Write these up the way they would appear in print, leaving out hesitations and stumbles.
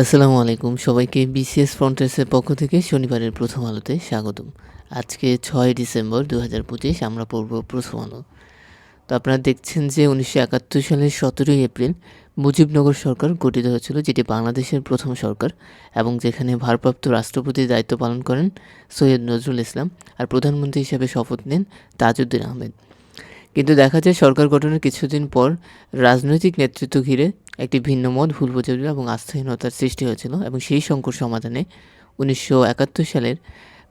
আসসালামু আলাইকুম সবাইকে বিসিএস ফ্রন্টার্সের পক্ষ থেকে শনিবারের প্রথম আলোতে স্বাগতম। আজকে ৬ ডিসেম্বর ২০২৫ আমরা পড়ব প্রথম আলো। তো আপনারা দেখছেন যে ১৯৭১ সালের ১৭ই এপ্রিল মুজিবনগর সরকার গঠিত হয়েছিল, যেটি বাংলাদেশের প্রথম সরকার এবং যেখানে ভারপ্রাপ্ত রাষ্ট্রপতির দায়িত্ব পালন করেন সৈয়দ নজরুল ইসলাম আর প্রধানমন্ত্রী হিসেবে শপথ নেন তাজউদ্দিন আহমেদ। কিন্তু দেখা যায় সরকার গঠনের কিছুদিন পর রাজনৈতিক নেতৃত্ব ঘিরে একটি ভিন্ন মত, ভুল বোঝাবুঝি এবং আস্থাহীনতার সৃষ্টি হয়েছিল এবং সেই সংকট সমাধানে ১৯৭১ সালের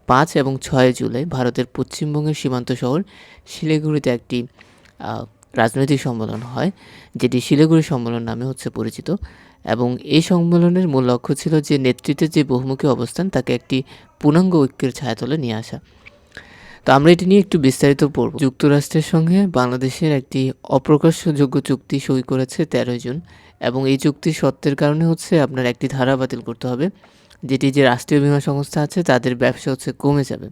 ৫ এবং ৬ জুলাই ভারতের পশ্চিমবঙ্গের সীমান্ত শহর শিলিগুড়িতে একটি রাজনৈতিক সম্মেলন হয়, যেটি শিলিগুড়ি সম্মেলন নামে পরিচিত। এবং এই সম্মেলনের মূল লক্ষ্য ছিল যে নেতৃত্বের যে বহুমুখী অবস্থান তাকে একটি পূর্ণাঙ্গ ঐক্যের ছায়াতলে নিয়ে আসা। তো আমরা এটি নিয়ে একটু বিস্তারিত পড়ব। যুক্তরাষ্ট্রের সঙ্গে বাংলাদেশের একটি অপ্রকাশযোগ্য চুক্তি সই করেছে ১৩ জুন এবং এই চুক্তির শর্তের কারণে আপনার একটি ধারা বাতিল করতে হবে, যেটি যে রাষ্ট্রীয় বীমা সংস্থা আছে তাদের ব্যবসা কমে যাবে।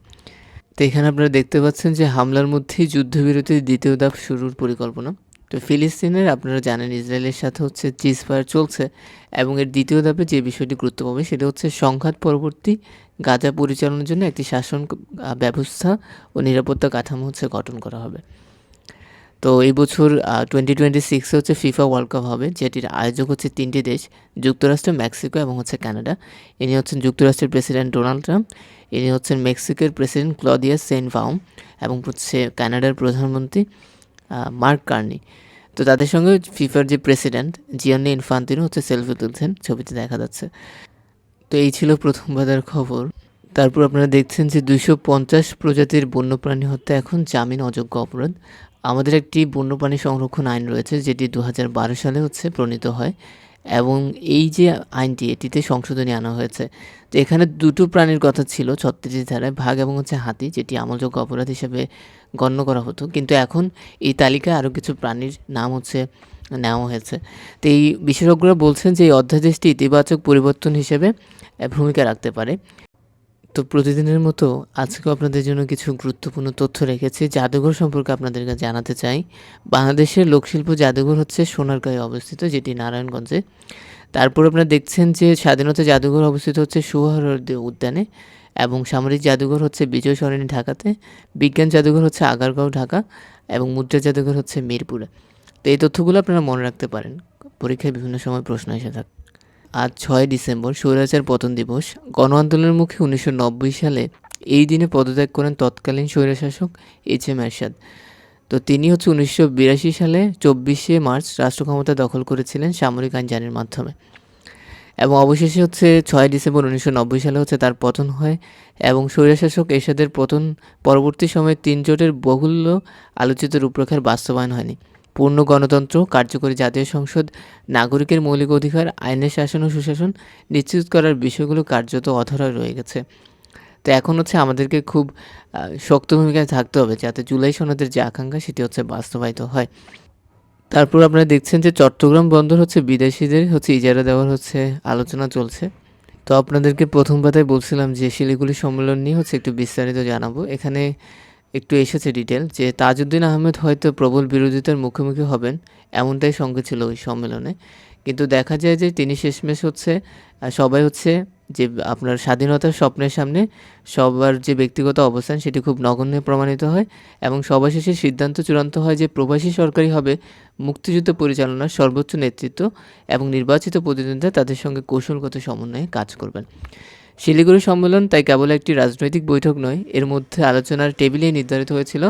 তো এখানে আপনারা দেখতে পাচ্ছেন যে হামলার মধ্যেই যুদ্ধবিরতির দ্বিতীয় ধাপ শুরুর পরিকল্পনা। তো ফিলিস্তিনের আপনারা জানেন ইসরায়েলের সাথে সিজফায়ার চলছে এবং এর দ্বিতীয় ধাপে যে বিষয়টি গুরুত্ব পাবে সেটা সংঘাত পরবর্তী গাজা পরিচালনার জন্য একটি শাসন ব্যবস্থা ও নিরাপত্তা কাঠামো গঠন করা হবে। তো এই বছর 2026 ফিফা ওয়ার্ল্ড কাপ হবে, যেটির আয়োজক 3টি দেশ, যুক্তরাষ্ট্র, মেক্সিকো এবং কানাডা। ইনি যুক্তরাষ্ট্রের প্রেসিডেন্ট ডোনাল্ড ট্রাম্প, ইনি মেক্সিকোর প্রেসিডেন্ট ক্লদিয়া সেইনবাউম এবং কানাডার প্রধানমন্ত্রী মার্ক কার্নি। তো তাদের সঙ্গে ফিফার যে প্রেসিডেন্ট জিয়ানি ইনফান্তিনো সেলফি তুলছেন, ছবিতে দেখা যাচ্ছে। তো এই ছিল প্রথম বাজার খবর। তারপর আপনারা দেখছেন যে 250 প্রজাতির বন্যপ্রাণী হত্যা এখন জামিন অযোগ্য অপরাধ। আমাদের একটি বন্যপ্রাণী সংরক্ষণ আইন রয়েছে, যেটি 2012 সালে প্রণীত হয় এবং এই যে আইনটি এটিতে সংশোধনী আনা হয়েছে। তো এখানে দুটো প্রাণীর কথা ছিল 36 ধারায়, বাঘ এবং হাতি, যেটি আমলযোগ্য অপরাধ হিসেবে গণ্য করা হতো, কিন্তু এখন এই তালিকায় আরও কিছু প্রাণীর নাম নেওয়া হয়েছে। তো এই বিশেষজ্ঞরা বলছেন যে এই অধ্যাদেশটি ইতিবাচক পরিবর্তন হিসেবে ভূমিকা রাখতে পারে। তো প্রতিদিনের মতো আজকেও আপনাদের জন্য কিছু গুরুত্বপূর্ণ তথ্য রেখেছি। জাদুঘর সম্পর্কে আপনাদেরকে জানাতে চাই। বাংলাদেশের লোকশিল্প জাদুঘর সোনারগাঁয়ে অবস্থিত, যেটি নারায়ণগঞ্জে। তারপর আপনারা দেখছেন যে স্বাধীনতা জাদুঘর অবস্থিত সুহৃদ উদ্যানে এবং সামরিক জাদুঘর বিজয় সরণি ঢাকাতে, বিজ্ঞান জাদুঘর আগারগাঁও ঢাকা এবং মুদ্রা জাদুঘর মিরপুরে। তো এই তথ্যগুলো আপনারা মনে রাখতে পারেন, পরীক্ষায় বিভিন্ন সময় প্রশ্ন এসে থাকে। আজ ৬ ডিসেম্বর স্বৈরাচার পতন দিবস। গণ আন্দোলনের মুখে ১৯৯০ সালে এই দিনে পদত্যাগ করেন তৎকালীন স্বৈরশাসক এইচ.এম. এরশাদ। তো তিনি ১৯৮২ সালে ২৪শে মার্চ রাষ্ট্র ক্ষমতা দখল করেছিলেন সামরিক আইন জারির মাধ্যমে এবং অবশেষে ৬ ডিসেম্বর ১৯৯০ সালে তার পতন হয় এবং স্বৈরশাসক এরশাদের পতন পরবর্তী সময়ে ৩ জোটের বহুল্য আলোচিত রূপরেখার বাস্তবায়ন হয়নি। পূর্ণ গণতন্ত্র, কার্যকরী জাতীয় সংসদ, নাগরিকের মৌলিক অধিকার, আইনের শাসন ও সুশাসন নিশ্চিত করার বিষয়গুলো কার্যত অধরা রয়ে গেছে। তো এখন আমাদেরকে খুব শক্ত ভূমিকায় থাকতে হবে যাতে জুলাই সনদের যে আকাঙ্ক্ষা সেটি বাস্তবায়িত হয়। তারপর আপনারা দেখছেন যে চট্টগ্রাম বন্দর বিদেশিদের ইজারা দেওয়ার আলোচনা চলছে। তো আপনাদেরকে প্রথম পাতায় বলছিলাম যে শিলিগুড়ি সম্মেলন নিয়ে একটু বিস্তারিত জানাবো। এখানে একটু এসেছে ডিটেল যে তাজউদ্দিন আহমেদ হয়তো প্রবল বিরোধিতার মুখোমুখি হবেন, এমনটাই সঙ্গে ছিল ওই সম্মেলনে। কিন্তু দেখা যায় যে তিনি শেষমেশ সবাই যে আপনার স্বাধীনতার স্বপ্নের সামনে সবার যে ব্যক্তিগত অবস্থান সেটি খুব নগণ্য প্রমাণিত হয় এবং সবার শেষে সিদ্ধান্ত চূড়ান্ত হয় যে প্রবাসী সরকারই হবে মুক্তিযুদ্ধ পরিচালনার সর্বোচ্চ নেতৃত্ব এবং নির্বাচিত প্রতিনিধিরা তাদের সঙ্গে কৌশলগত সমন্বয়ে কাজ করবেন। শিলিগুড়ি সম্মেলন তাই কেবল একটি রাজনৈতিক বৈঠক নয়, এর মধ্যে আলোচনার টেবিলেই নির্ধারিত হয়েছিল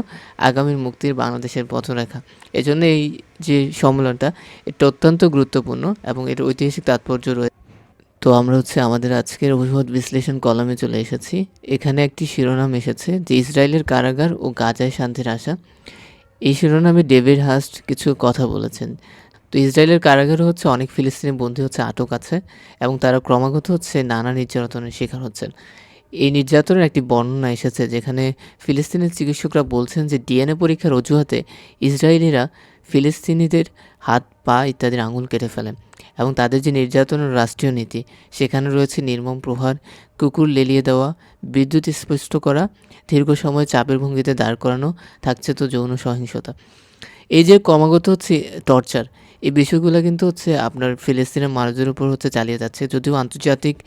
আগামীর মুক্তির বাংলাদেশের পথরেখা। এজন্য এই যে সম্মেলনটা এটা অত্যন্ত গুরুত্বপূর্ণ এবং এর ঐতিহাসিক তাৎপর্য রয়েছে। তো আমরা আমাদের আজকের অভিমত বিশ্লেষণ কলামে চলে এসেছি। এখানে একটি শিরোনাম এসেছে যে ইসরায়েলের কারাগার ও গাজায় শান্তির আশা। এই শিরোনামে ডেভিড হাস্ট কিছু কথা বলেছেন। তো ইসরায়েলের কারাগারে অনেক ফিলিস্তিনি বন্দী আটক আছে এবং তারা ক্রমাগত নানা নির্যাতনের শিকার হচ্ছেন। এই নির্যাতনের একটি বর্ণনা এসেছে যেখানে ফিলিস্তিনের চিকিৎসকরা বলছেন যে ডিএনএ পরীক্ষার অজুহাতে ইসরায়েলিরা ফিলিস্তিনিদের হাত, পা ইত্যাদির আঙুল কেটে ফেলেন এবং তাদের যে নির্যাতনের রাষ্ট্রীয় নীতি সেখানে রয়েছে নির্মম প্রহার, কুকুর লেলিয়ে দেওয়া, বিদ্যুৎ স্পষ্ট করা, দীর্ঘ সময় চাপের ভঙ্গিতে দাঁড় করানো, থাকছে তো যৌন সহিংসতা। এই যে ক্রমাগত টর্চার, এই বিষয়গুলো কিন্তু হচ্ছে আপনার ফিলিস্তিনের মানুষদের উপর হচ্ছে চালিয়ে যাচ্ছে, যদিও আন্তর্জাতিক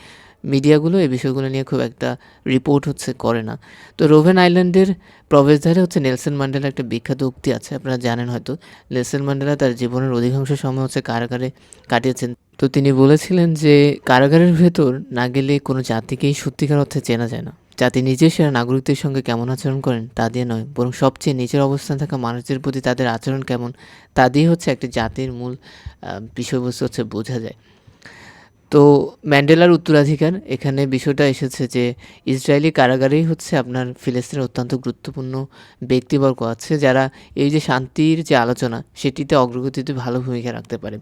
মিডিয়াগুলো এই বিষয়গুলো নিয়ে খুব একটা রিপোর্ট হচ্ছে করে না। তো রোভেন আইল্যান্ডের প্রবেশদ্বারে হচ্ছে নেলসন ম্যান্ডেলার একটা বিখ্যাত উক্তি আছে, আপনারা জানেন হয়তো। নেলসন ম্যান্ডেলা তার জীবনের অধিকাংশ সময় হচ্ছে কারাগারে কাটিয়েছেন। তো তিনি বলেছিলেন যে কারাগারের ভেতর না গেলে কোনো জাতিকেই সত্যিকার অর্থে চেনা যায় না। জাতি নিজের সেরা নাগরিকদের সঙ্গে কেমন আচরণ করেন তা দিয়ে নয়, বরং সবচেয়ে নিচের অবস্থানে থাকা মানুষদের প্রতি তাদের আচরণ কেমন তা দিয়ে হচ্ছে একটা জাতির মূল বিষয়বস্তু হচ্ছে বোঝা যায়। তো ম্যান্ডেলার উত্তরাধিকার, এখানে বিষয়টা এসেছে যে ইসরায়েলি কারাগারেই হচ্ছে আপনার ফিলিস্তিনের অত্যন্ত গুরুত্বপূর্ণ ব্যক্তিবর্গ আছে যারা এই যে শান্তির যে আলোচনা সেটিতে অগ্রগতিতে ভালো ভূমিকা রাখতে পারে।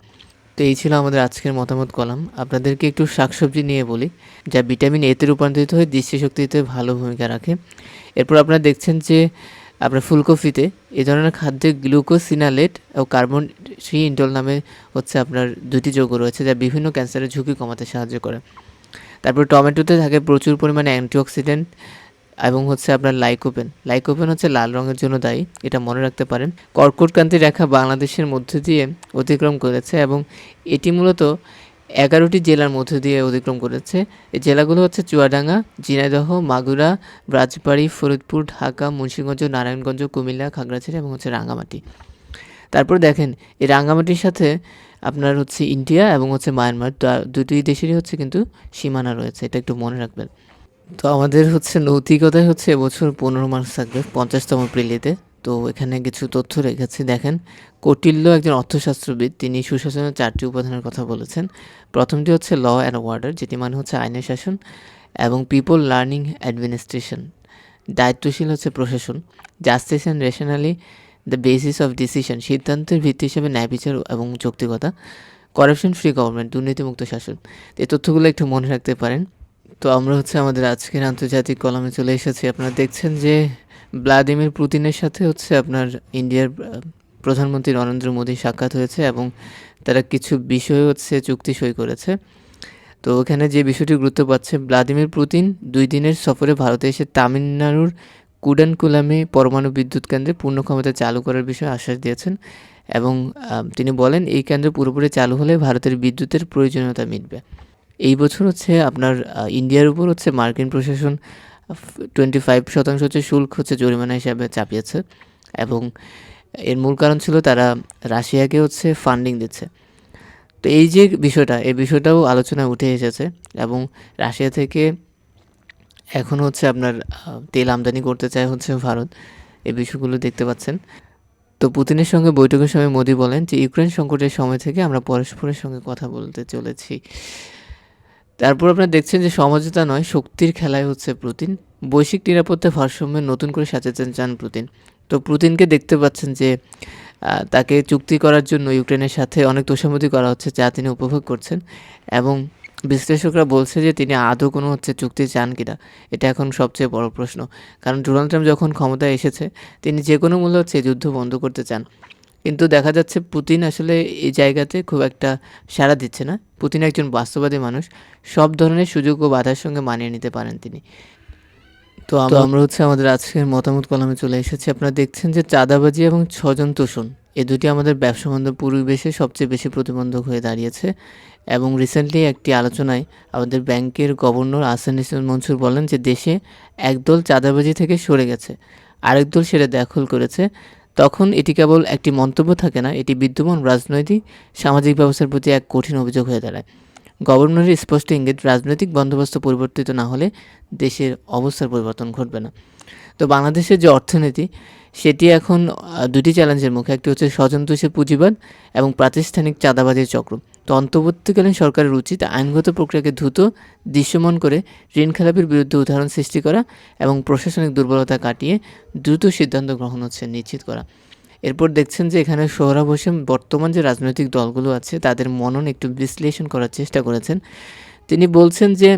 তো এই ছিল আমাদের আজকের মতামত কলাম। আপনাদেরকে একটু শাকসবজি নিয়ে বলি, যা ভিটামিন এতে রূপান্তরিত হয়ে দৃষ্টিশক্তিতে ভালো ভূমিকা রাখে। এরপর আপনারা দেখছেন যে আপনার ফুলকপিতে এই ধরনের খাদ্যে গ্লুকোসিনালেট ও কার্বন সি ইন্ডল নামে হচ্ছে আপনার দুটি যৌগ রয়েছে যা বিভিন্ন ক্যান্সারের ঝুঁকি কমাতে সাহায্য করে। তারপর টমেটোতে থাকে প্রচুর পরিমাণে অ্যান্টিঅক্সিডেন্ট এবং হচ্ছে আপনার লাইকোপেন হচ্ছে লাল রঙের জন্য দায়ী, এটা মনে রাখতে পারেন। কর্কটক্রান্তি রেখা বাংলাদেশের মধ্য দিয়ে অতিক্রম করেছে এবং এটি মূলত 11টি জেলার মধ্য দিয়ে অতিক্রম করেছে। এই জেলাগুলো হচ্ছে চুয়াডাঙ্গা, ঝিনাইদহ, মাগুরা, রাজবাড়ী, ফরিদপুর, ঢাকা, মুন্সিগঞ্জ, নারায়ণগঞ্জ, কুমিল্লা, খাগড়াছড়ি এবং হচ্ছে রাঙ্গামাটি। তারপর দেখেন এই রাঙ্গামাটির সাথে আপনার হচ্ছে ইন্ডিয়া এবং হচ্ছে মায়ানমার, দুটি দেশেরই হচ্ছে কিন্তু সীমানা রয়েছে, এটা একটু মনে রাখবেন। তো আমাদের হচ্ছে নৈতিকতায় হচ্ছে এবছর 15 মার্কস থাকবে 50তম প্রিলিতে। তো এখানে কিছু তথ্য রেখেছি, দেখেন। কৌটিল্য একজন অর্থশাস্ত্রবিদ, তিনি সুশাসনের 4টি উপাদানের কথা বলেছেন। প্রথমটি হচ্ছে ল অ্যান্ড অর্ডার, যেটি মানে হচ্ছে আইনের শাসন, এবং পিপল লার্নিং অ্যাডমিনিস্ট্রেশন, দায়িত্বশীল হচ্ছে প্রশাসন। Justice and rationally the basis of decision, সিদ্ধান্তের ভিত্তি হিসেবে ন্যায় বিচার এবং যৌক্তিকতা। করাপশন ফ্রি গভর্নমেন্ট, দুর্নীতিমুক্ত শাসন। এই তথ্যগুলো একটু মনে রাখতে পারেন। তো আমরা হচ্ছে আমাদের আজকের আন্তর্জাতিক কলামে চলে এসেছি। আপনারা দেখছেন যে ভ্লাদিমির পুতিনের সাথে হচ্ছে আপনার ইন্ডিয়ার প্রধানমন্ত্রী নরেন্দ্র মোদী সাক্ষাৎ হয়েছে এবং তারা কিছু বিষয় হচ্ছে চুক্তি সই করেছে। তো ওখানে যে বিষয়টি গুরুত্ব পাচ্ছে, ভ্লাদিমির পুতিন 2 দিনের সফরে ভারতে এসে তামিলনাড়ুর কুডানকুলামে পরমাণু বিদ্যুৎ কেন্দ্রে পূর্ণ ক্ষমতা চালু করার বিষয়ে আশ্বাস দিয়েছেন এবং তিনি বলেন এই কেন্দ্র পুরোপুরি চালু হলে ভারতের বিদ্যুতের প্রয়োজনীয়তা মিটবে। এই বছর হচ্ছে আপনার ইন্ডিয়ার উপর হচ্ছে মার্কিন প্রশাসন 25% হচ্ছে শুল্ক হচ্ছে জরিমানা হিসাবে চাপিয়েছে এবং এর মূল কারণ ছিল তারা রাশিয়াকে হচ্ছে ফান্ডিং দিচ্ছে। তো এই যে বিষয়টা, এই বিষয়টাও আলোচনায় উঠে এসেছে এবং রাশিয়া থেকে এখন হচ্ছে আপনার তেল আমদানি করতে চায় হচ্ছে ভারত, এই বিষয়গুলো দেখতে পাচ্ছেন। তো পুতিনের সঙ্গে বৈঠকের সময় মোদি বলেন যে ইউক্রেন সংকটের সময় থেকে আমরা পরস্পরের সঙ্গে কথা বলতে চলেছি। তারপর আপনারা দেখছেন যে সমঝোতা নয় শক্তির খেলায় হচ্ছে পুতিন। বৈশ্বিক নিরাপত্তা ভারসাম্যে নতুন করে সাজাতে চান পুতিন। তো পুতিনকে দেখতে পাচ্ছেন যে তাকে চুক্তি করার জন্য ইউক্রেনের সাথে অনেক তোষামোদি করা হচ্ছে যা তিনি উপভোগ করছেন এবং বিশ্লেষকরা বলছে যে তিনি আদৌ কোনো হচ্ছে চুক্তি চান কিনা, এটা এখন সবচেয়ে বড় প্রশ্ন। কারণ ডোনাল্ড ট্রাম্প যখন ক্ষমতায় এসেছে তিনি যে কোনো মূল্যে হচ্ছে যুদ্ধ বন্ধ করতে চান, কিন্তু দেখা যাচ্ছে পুতিন আসলে এই জায়গাতে খুব একটা সাড়া দিচ্ছে না। পুতিন একজন বাস্তববাদী মানুষ, সব ধরনের সুযোগ ও বাধার সঙ্গে মানিয়ে নিতে পারেন তিনি। তো আমরা হচ্ছে আমাদের আজকের মতামত কলামে চলে এসেছি। আপনারা দেখছেন যে চাঁদাবাজি এবং স্বজন তোষণ, এ দুটি আমাদের ব্যবসা বান্ধব পরিবেশে সবচেয়ে বেশি প্রতিবন্ধক হয়ে দাঁড়িয়েছে এবং রিসেন্টলি একটি আলোচনায় আমাদের ব্যাংকের গভর্নর আহসান মনসুর বলেন যে দেশে একদল চাঁদাবাজি থেকে সরে গেছে, আরেক দল সেটা দখল করেছে। তখন এটি কেবল একটি মন্তব্য থাকে না, এটি বিদ্যমান রাজনৈতিক সামাজিক ব্যবস্থার প্রতি এক কঠিন অভিযোগ হয়ে দাঁড়ায়। গভর্নরের স্পষ্ট ইঙ্গিত, রাজনৈতিক বন্দোবস্ত পরিবর্তিত না হলে দেশের অবস্থার পরিবর্তন ঘটবে না। তো বাংলাদেশের যে অর্থনীতি সেটি এখন দুটি চ্যালেঞ্জের মুখে, একটি হচ্ছে স্বজনতোষী পুঁজিবাদ এবং প্রাতিষ্ঠানিক চাঁদাবাজির চক্র। তো অন্তর্বর্তীকালীন সরকারের উচিত আইনগত প্রক্রিয়াকে দ্রুত দৃশ্যমান করে ঋণ খেলাপির বিরুদ্ধে উদাহরণ সৃষ্টি করা এবং প্রশাসনিক দুর্বলতা কাটিয়ে দ্রুত সিদ্ধান্ত গ্রহণ হচ্ছে নিশ্চিত করা। এরপর দেখছেন যে এখানে সোহরাব হোসেন বর্তমান যে রাজনৈতিক দলগুলো আছে তাদের মনন একটু বিশ্লেষণ করার চেষ্টা করেছেন। তিনি বলছেন যে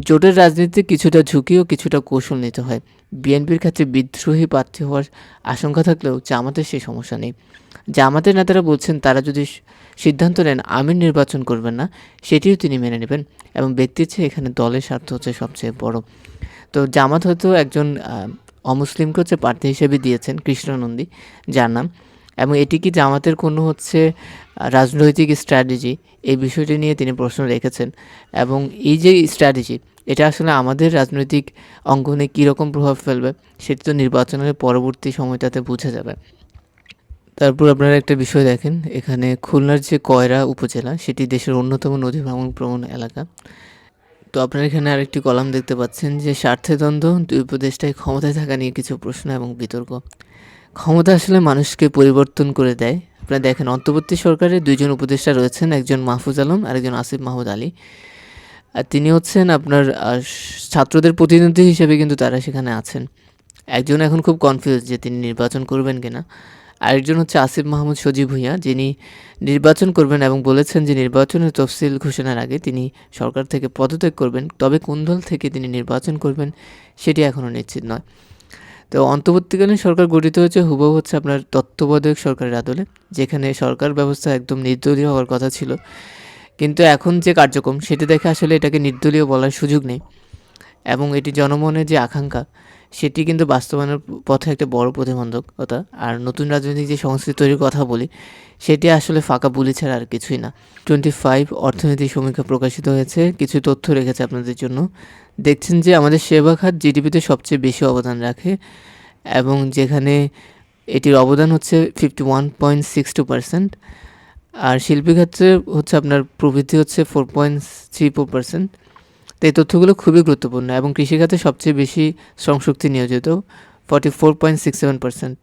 জোটের রাজনীতিতে কিছুটা ঝুঁকি ও কিছুটা কৌশল নিতে হয়। বিএনপির ক্ষেত্রে বিদ্রোহী প্রার্থী হওয়ার আশঙ্কা থাকলেও জামাতের সেই সমস্যা নেই। জামাতের নেতারা বলছেন তারা যদি সিদ্ধান্ত নেন আমির নির্বাচন করবেন না, সেটিও তিনি মেনে নেবেন এবং ব্যক্তির চেয়ে এখানে দলের স্বার্থ হচ্ছে সবচেয়ে বড়। তো জামাত হয়তো একজন অমুসলিমকে হচ্ছে প্রার্থী হিসেবে দিয়েছেন কৃষ্ণ নন্দী, যার নাম, এবং এটি কি জামাতের কোনো হচ্ছে রাজনৈতিক স্ট্র্যাটেজি, এই বিষয়টি নিয়ে তিনি প্রশ্ন রেখেছেন। এবং এই যে স্ট্র্যাটেজি, এটা আসলে আমাদের রাজনৈতিক অঙ্গনে কীরকম প্রভাব ফেলবে সেটি তো নির্বাচনের পরবর্তী সময়টাতে বোঝা যাবে। তারপর আপনারা একটা বিষয় দেখেন, এখানে খুলনার যে কয়রা উপজেলা সেটি দেশের অন্যতম নদী ভ্রমণ এলাকা। তো আপনারা এখানে আরেকটি কলাম দেখতে পাচ্ছেন যে স্বার্থে দ্বন্দ্ব, দুই উপদেষ্টায় ক্ষমতায় থাকা নিয়ে কিছু প্রশ্ন এবং বিতর্ক। ক্ষমতা আসলে মানুষকে পরিবর্তন করে দেয়। আপনারা দেখেন অন্তর্বর্তী সরকারে দুইজন উপদেষ্টা রয়েছেন, একজন মাহফুজ আলম আর একজন আসিফ মাহমুদ আলী। আর তিনি হচ্ছেন আপনার ছাত্রদের প্রতিনিধি হিসেবে কিন্তু তারা সেখানে আছেন। একজন এখন খুব কনফিউজ যে তিনি নির্বাচন করবেন কিনা। আরেকজন হচ্ছে আসিফ মাহমুদ সজীব ভুঁইয়া, যিনি নির্বাচন করবেন এবং বলেছেন যে নির্বাচনের তফসিল ঘোষণার আগে তিনি সরকার থেকে পদত্যাগ করবেন। তবে কোন দল থেকে তিনি নির্বাচন করবেন সেটি এখনও নিশ্চিত নয়। তো অন্তর্বর্তীকালীন সরকার গঠিত হয়েছে হুবহু হচ্ছে আপনার তত্ত্বাবধায়ক সরকারের আদলে, যেখানে সরকার ব্যবস্থা একদম নির্দলীয় হওয়ার কথা ছিল। কিন্তু এখন যে কার্যক্রম সেটি দেখে আসলে এটাকে নির্দলীয় বলার সুযোগ নেই, এবং এটি জনমনের যে আকাঙ্ক্ষা সেটি কিন্তু বাস্তবায়নের পথে একটা বড় প্রতিবন্ধকতা। আর নতুন রাজনৈতিক যে সংস্কৃতি তৈরির কথা বলি, সেটি আসলে ফাঁকা বুলি ছাড়া আর কিছুই না। 25 অর্থনৈতিক সমীক্ষা প্রকাশিত হয়েছে, কিছু তথ্য রেখেছে আপনাদের জন্য। দেখছেন যে আমাদের সেবা খাত জিডিপিতে সবচেয়ে বেশি অবদান রাখে, এবং যেখানে এটির অবদান হচ্ছে 51.62%। আর শিল্পী ক্ষেত্রে হচ্ছে আপনার প্রবৃদ্ধি হচ্ছে 4.34%। তো এই তথ্যগুলো খুবই গুরুত্বপূর্ণ। এবং কৃষিখাতে সবচেয়ে বেশি শ্রমশক্তি নিয়োজিত, 44.67%।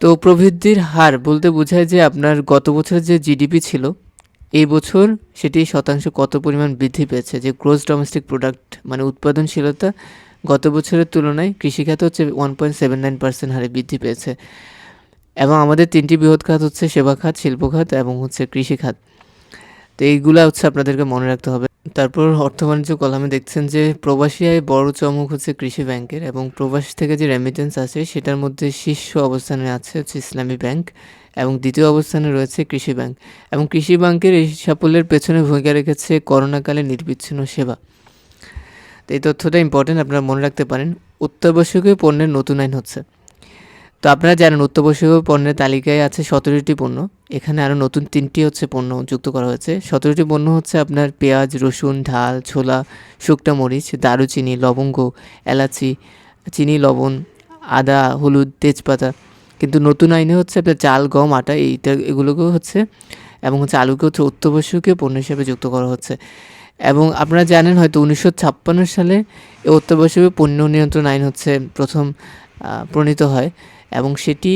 তো প্রবৃদ্ধির হার বলতে বোঝায় যে আপনার গত বছরের যে জিডিপি ছিল, এই বছর সেটি শতাংশ কত পরিমাণ বৃদ্ধি পেয়েছে, যে গ্রোস ডোমেস্টিক প্রোডাক্ট মানে উৎপাদনশীলতা গত বছরের তুলনায় কৃষিখাতে হচ্ছে 1.79% হারে বৃদ্ধি পেয়েছে। এবং আমাদের তিনটি বৃহৎ খাত হচ্ছে সেবা খাত, শিল্প খাত এবং হচ্ছে কৃষি খাত। তো এইগুলা হচ্ছে আপনাদেরকে মনে রাখতে হবে। তারপর অর্থ বাণিজ্য কলামে দেখছেন যে প্রবাসী আয় বড় চমক হচ্ছে কৃষি ব্যাংকের, এবং প্রবাস থেকে যে রেমিটেন্স আছে সেটার মধ্যে শীর্ষ অবস্থানে আছে হচ্ছে ইসলামী ব্যাংক, এবং দ্বিতীয় অবস্থানে রয়েছে কৃষি ব্যাংক। এবং কৃষি ব্যাংকের এই সাফল্যের পেছনে ভূমিকা রেখেছে করোনাকালে নির্বিচ্ছিন্ন সেবা। তো এই তথ্যটা ইম্পর্টেন্ট, আপনারা মনে রাখতে পারেন। অত্যাবশ্যকীয় পণ্যের নতুন আইন হচ্ছে। তো আপনারা জানেন অত্যাবশ্যকীয় পণ্যের তালিকায় আছে 17টি পণ্য, এখানে আরও নতুন 3টি হচ্ছে পণ্য যুক্ত করা হয়েছে। 17টি পণ্য হচ্ছে আপনার পেঁয়াজ, রসুন, ঢাল, ছোলা, শুকনা মরিচ, দারুচিনি, লবঙ্গ, এলাচি, চিনি, লবণ, আদা, হলুদ, তেজপাতা। কিন্তু নতুন আইনে হচ্ছে আপনার চাল, গম, আটা এগুলোকেও হচ্ছে, এবং হচ্ছে আলুকে হচ্ছে অত্যাবশ্যকীয় পণ্য হিসেবে যুক্ত করা হচ্ছে। এবং আপনারা জানেন হয়তো 1956 সালে এই অত্যাবশ্যকীয় পণ্য নিয়ন্ত্রণ আইন হচ্ছে প্রথম প্রণীত হয়, এবং সেটি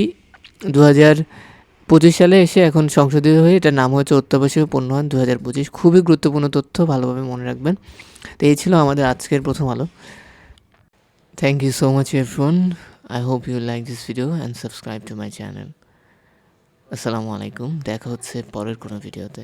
2025 সালে এসে এখন সংশোধিত হয়ে এটার নাম হচ্ছে অত্যাবশ্যকীয় পণ্য আইন 2025। খুবই গুরুত্বপূর্ণ তথ্য, ভালোভাবে মনে রাখবেন। তো এই ছিল আমাদের আজকের প্রথম আলো। Thank you so much everyone. I hope you like this video and subscribe to my channel. আসসালামু আলাইকুম, দেখা হচ্ছে পরের কোনো ভিডিওতে।